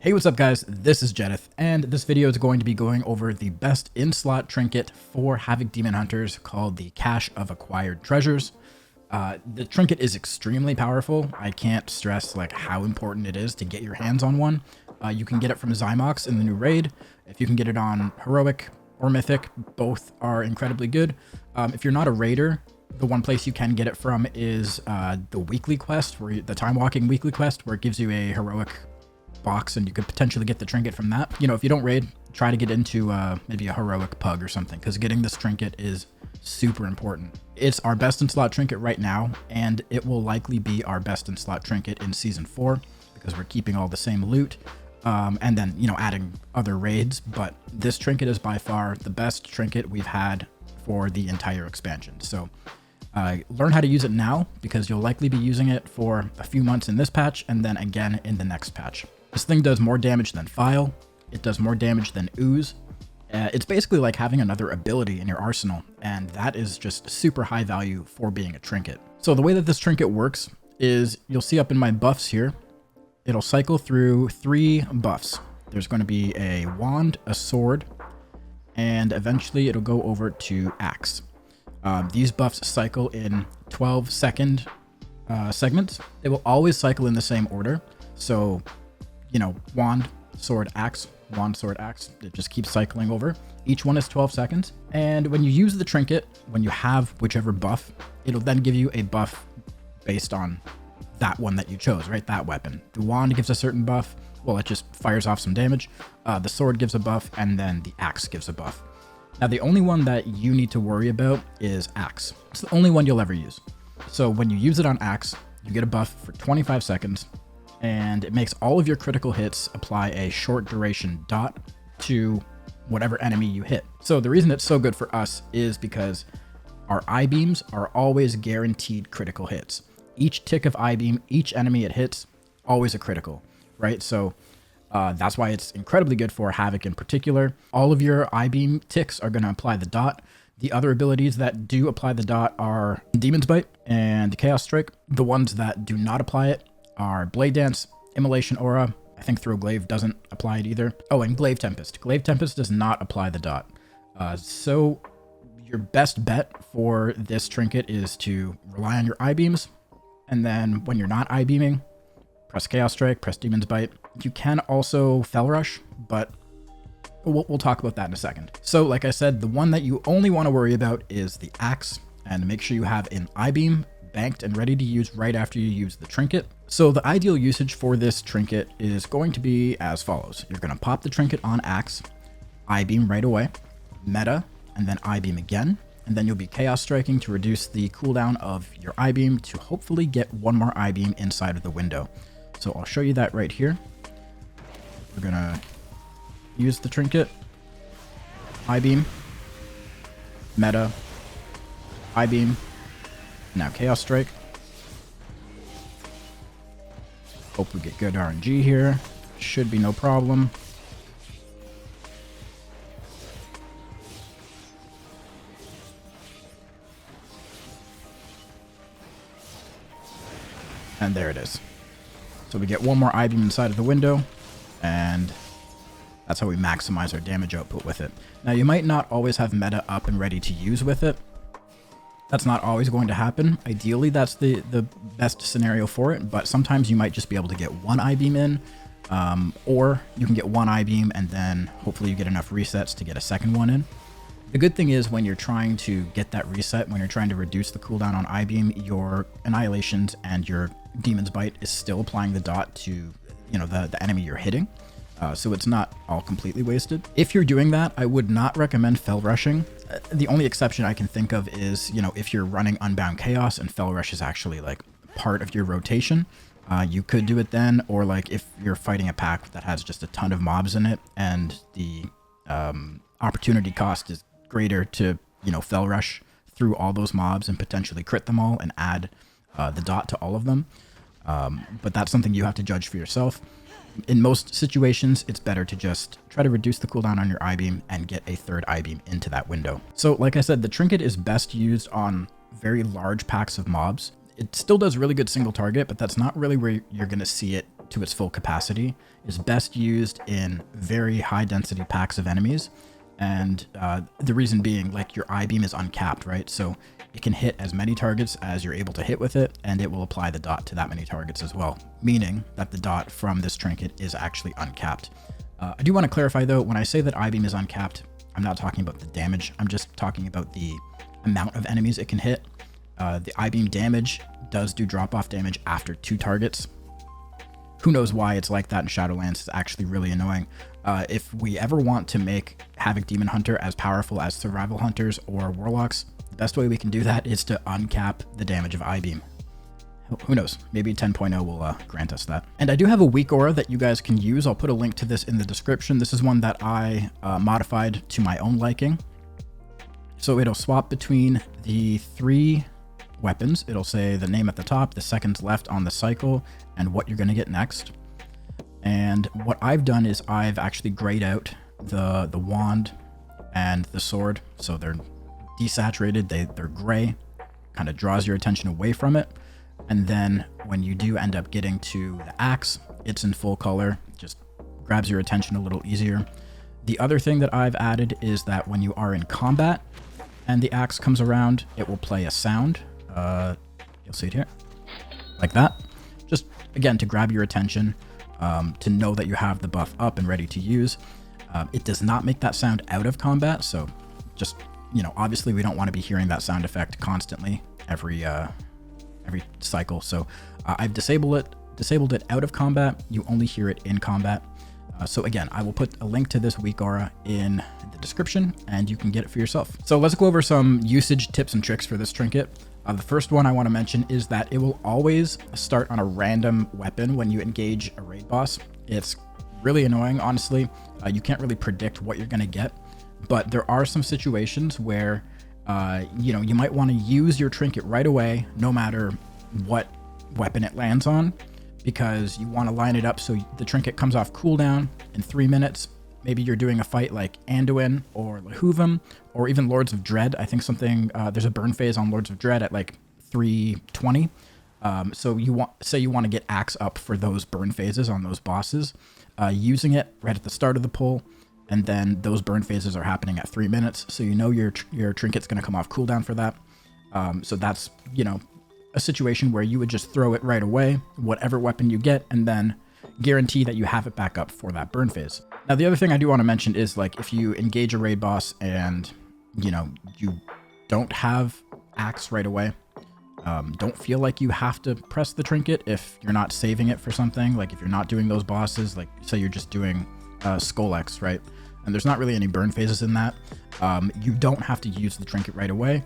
Hey, what's up guys? This is Jedith, and this video is going to be going over the best in-slot trinket for Havoc Demon Hunters called the Cache of Acquired Treasures. The trinket is extremely powerful. I can't stress like how important it is to get your hands on one. You can get it from Zymox in the new raid. If you can get it on Heroic or Mythic, both are incredibly good. If you're not a raider, the one place you can get it from is the weekly quest, the time walking weekly quest, where it gives you a heroic box and you could potentially get the trinket from that. You know, if you don't raid, try to get into maybe a heroic pug or something, because getting this trinket is super important. It's our best in slot trinket right now, and it will likely be our best in slot trinket in season 4 because we're keeping all the same loot and then, you know, adding other raids. But this trinket is by far the best trinket we've had for the entire expansion. So learn how to use it now, because you'll likely be using it for a few months in this patch and then again in the next patch. This thing does more damage than File. It does more damage than Ooze. It's basically like having another ability in your arsenal, and that is just super high value for being a trinket. So the way that this trinket works is, you'll see up in my buffs here, it'll cycle through 3 buffs. There's going to be a wand, a sword, and eventually it'll go over to axe. These buffs cycle in 12-second segments. They will always cycle in the same order. So, you know, wand, sword, axe, wand, sword, axe. It just keeps cycling over. Each one is 12 seconds. And when you use the trinket, when you have whichever buff, it'll then give you a buff based on that one that you chose, right? That weapon. The wand gives a certain buff. Well, it just fires off some damage. The sword gives a buff, and then the axe gives a buff. Now, the only one that you need to worry about is axe. It's the only one you'll ever use. So when you use it on axe, you get a buff for 25 seconds, and it makes all of your critical hits apply a short duration dot to whatever enemy you hit. So the reason it's so good for us is because our I-beams are always guaranteed critical hits. Each tick of I-beam, each enemy it hits, always a critical, right? So that's why it's incredibly good for Havoc in particular. All of your I-beam ticks are going to apply the dot. The other abilities that do apply the dot are Demon's Bite and Chaos Strike. The ones that do not apply it are Blade Dance, Immolation Aura. I think Throw Glaive doesn't apply it either. Oh, and Glaive Tempest. Glaive Tempest does not apply the dot. So your best bet for this trinket is to rely on your I-beams, and then when you're not I-beaming, press Chaos Strike, press Demon's Bite. You can also Fel Rush, but we'll talk about that in a second. So like I said, the one that you only want to worry about is the axe, and make sure you have an I-beam banked and ready to use right after you use the trinket. So the ideal usage for this trinket is going to be as follows. You're going to pop the trinket on axe, I-beam right away, meta, and then I-beam again, and then you'll be Chaos Striking to reduce the cooldown of your I-beam to hopefully get one more I-beam inside of the window. So I'll show you that right here. We're going to use the trinket, I-beam, meta, I-beam, now Chaos Strike. Hope we get good RNG here. Should be no problem. And there it is. So we get one more I-beam inside of the window, and that's how we maximize our damage output with it. Now, you might not always have meta up and ready to use with it. That's not always going to happen. Ideally, that's the best scenario for it, but sometimes you might just be able to get one I-beam in, or you can get one I-beam and then hopefully you get enough resets to get a second one in. The good thing is when you're trying to get that reset, when you're trying to reduce the cooldown on I-beam, your Annihilations and your Demon's Bite is still applying the dot to, you know, the enemy you're hitting. So it's not all completely wasted. If you're doing that, I would not recommend Fel Rushing. The only exception I can think of is, you know, if you're running Unbound Chaos and Fel Rush is actually like part of your rotation, you could do it then. Or like if you're fighting a pack that has just a ton of mobs in it and the opportunity cost is greater to, you know, Fel Rush through all those mobs and potentially crit them all and add the dot to all of them. But that's something you have to judge for yourself. In most situations, it's better to just try to reduce the cooldown on your I-beam and get a third I-beam into that window. So like I said, the trinket is best used on very large packs of mobs. It still does really good single target, but that's not really where you're going to see it to its full capacity is best used in very high density packs of enemies. And the reason being, like, your I-beam is uncapped, right? So it can hit as many targets as you're able to hit with it, and it will apply the dot to that many targets as well, meaning that the dot from this trinket is actually uncapped. I do want to clarify though, when I say that I-beam is uncapped, I'm not talking about the damage. I'm just talking about the amount of enemies it can hit. The I-beam damage does do drop-off damage after 2 targets. Who knows why it's like that in Shadowlands? It's actually really annoying. If we ever want to make Havoc Demon Hunter as powerful as Survival Hunters or Warlocks, the best way we can do that is to uncap the damage of I-beam. Who knows? Maybe 10.0 will grant us that. And I do have a weak aura that you guys can use. I'll put a link to this in the description. This is one that I modified to my own liking. So it'll swap between the 3 weapons. It'll say the name at the top, the seconds left on the cycle, and what you're going to get next. And what I've done is I've actually grayed out the wand and the sword. So they're desaturated, they're gray, kind of draws your attention away from it. And then when you do end up getting to the axe, it's in full color, just grabs your attention a little easier. The other thing that I've added is that when you are in combat and the axe comes around, it will play a sound. You'll see it here, like that. Just, again, to grab your attention, to know that you have the buff up and ready to use. It does not make that sound out of combat, so just, you know, obviously we don't want to be hearing that sound effect constantly every cycle. So I've disabled it out of combat. You only hear it in combat. So again, I will put a link to this weak aura in the description and you can get it for yourself. So let's go over some usage tips and tricks for this trinket. The first one I want to mention is that it will always start on a random weapon when you engage a raid boss. It's really annoying, honestly. You can't really predict what you're going to get, but there are some situations where you know, you might want to use your trinket right away, no matter what weapon it lands on, because you want to line it up so the trinket comes off cooldown in 3 minutes. Maybe you're doing a fight like Anduin or Lahuvim or even Lords of Dread. I think there's a burn phase on Lords of Dread at like 320. So you want to get axe up for those burn phases on those bosses, using it right at the start of the pull. And then those burn phases are happening at 3 minutes. So you know your trinket's going to come off cooldown for that. So that's, you know, a situation where you would just throw it right away, whatever weapon you get, and then guarantee that you have it back up for that burn phase. Now, the other thing I do want to mention is, like, if you engage a raid boss and, you know, you don't have axe right away, don't feel like you have to press the trinket if you're not saving it for something. Like if you're not doing those bosses, like say you're just doing Skull-X, right? And there's not really any burn phases in that. You don't have to use the trinket right away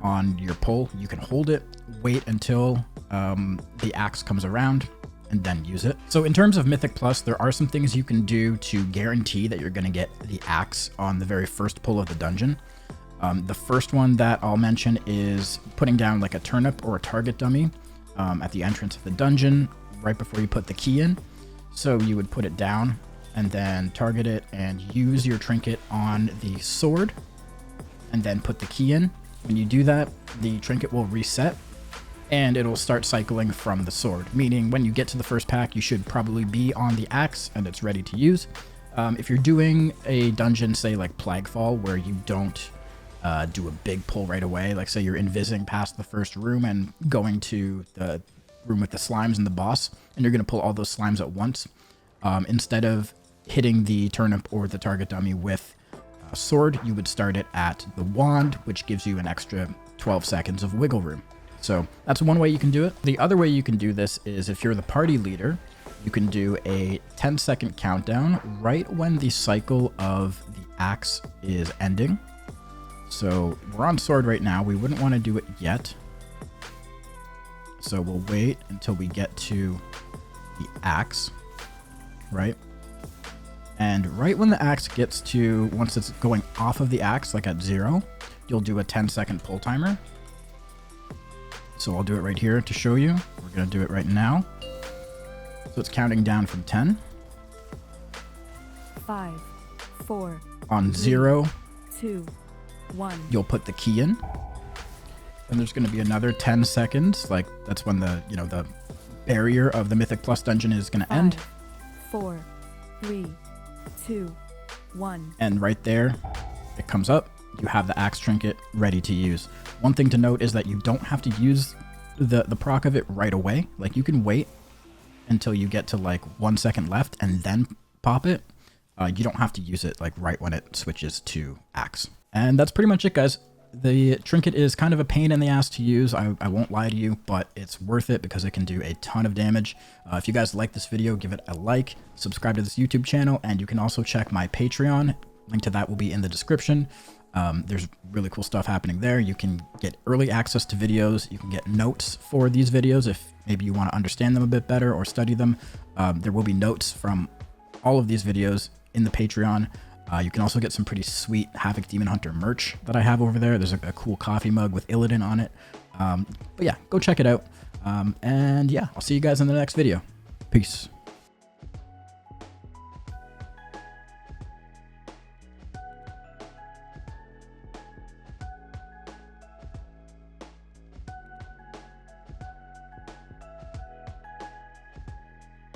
on your pull. You can hold it, wait until the axe comes around, and then use it. So in terms of Mythic Plus, there are some things you can do to guarantee that you're going to get the axe on the very first pull of the dungeon. The first one that I'll mention is putting down like a turnip or a target dummy at the entrance of the dungeon right before you put the key in. So you would put it down and then target it and use your trinket on the sword and then put the key in. When you do that, the trinket will reset and it'll start cycling from the sword, meaning when you get to the first pack, you should probably be on the axe and it's ready to use. If you're doing a dungeon, say like Plagfall, where you don't do a big pull right away, like say you're invising past the first room and going to the room with the slimes and the boss, and you're going to pull all those slimes at once, instead of hitting the turnip or the target dummy with a sword, you would start it at the wand, which gives you an extra 12 seconds of wiggle room. So that's one way you can do it. The other way you can do this is if you're the party leader, you can do a 10-second countdown right when the cycle of the axe is ending. So we're on sword right now. We wouldn't want to do it yet. So we'll wait until we get to the axe, right? And right when the axe gets to, once it's going off of the axe, like at 0, you'll do a 10-second pull timer. So I'll do it right here to show you. We're going to do it right now. So it's counting down from 10. 5, 4. On 0, 2, 1. You'll put the key in. And there's going to be another 10 seconds. Like that's when the, you know, the barrier of the Mythic Plus dungeon is going to end. 4, 3, 2, 1. And right there, it comes up. You have the axe trinket ready to use. One thing to note is that you don't have to use the proc of it right away. Like, you can wait until you get to like 1 second left and then pop it. You don't have to use it like right when it switches to axe. And that's pretty much it, guys. The trinket is kind of a pain in the ass to use, I won't lie to you, but it's worth it because it can do a ton of damage. If you guys like this video, give it a like, subscribe to this YouTube channel, and you can also check my Patreon. Link to that will be in the description. There's really cool stuff happening there. You can get early access to videos. You can get notes for these videos if maybe you want to understand them a bit better or study them. There will be notes from all of these videos in the Patreon. You can also get some pretty sweet Havoc Demon Hunter merch that I have over there. There's a cool coffee mug with Illidan on it. But yeah, go check it out. And yeah, I'll see you guys in the next video. Peace.